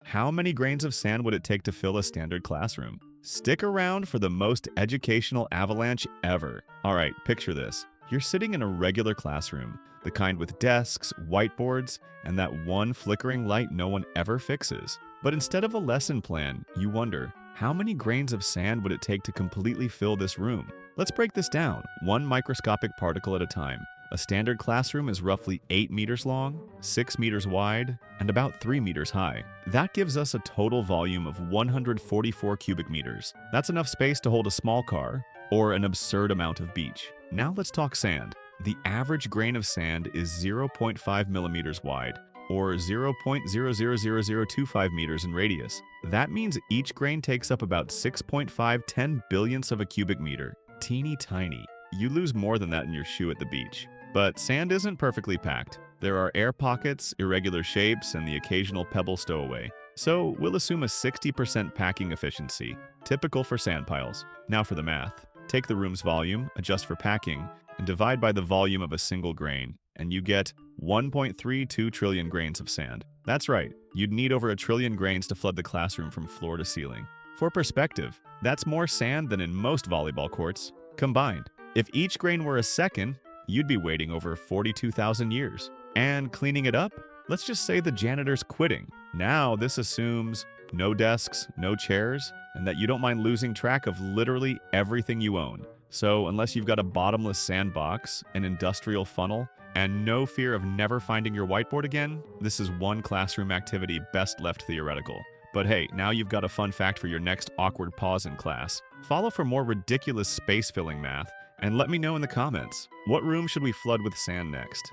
How many grains of sand would it take to fill a standard classroom? Stick around for the most educational avalanche ever. Alright, picture this. You're sitting in a regular classroom, the kind with desks, whiteboards, and that one flickering light no one ever fixes. But instead of a lesson plan, you wonder, how many grains of sand would it take to completely fill this room? Let's break this down, one microscopic particle at a time. A standard classroom is roughly 8 meters long, 6 meters wide, and about 3 meters high. That gives us a total volume of 144 cubic meters. That's enough space to hold a small car, or an absurd amount of beach. Now let's talk sand. The average grain of sand is 0.5 millimeters wide, or 0.000025 meters in radius. That means each grain takes up about 6.510 billionths of a cubic meter. Teeny tiny. You lose more than that in your shoe at the beach. But sand isn't perfectly packed. There are air pockets, irregular shapes, and the occasional pebble stowaway. So we'll assume a 60% packing efficiency, typical for sand piles. Now for the math. Take the room's volume, adjust for packing, and divide by the volume of a single grain, and you get 1.32 trillion grains of sand. That's right, you'd need over a trillion grains to flood the classroom from floor to ceiling. For perspective, that's more sand than in most volleyball courts combined. If each grain were a second, you'd be waiting over 42,000 years. And cleaning it up? Let's just say the janitor's quitting. Now this assumes no desks, no chairs, and that you don't mind losing track of literally everything you own. So unless you've got a bottomless sandbox, an industrial funnel, and no fear of never finding your whiteboard again, this is one classroom activity best left theoretical. But hey, now you've got a fun fact for your next awkward pause in class. Follow for more ridiculous space-filling math, and let me know in the comments, what room should we flood with sand next?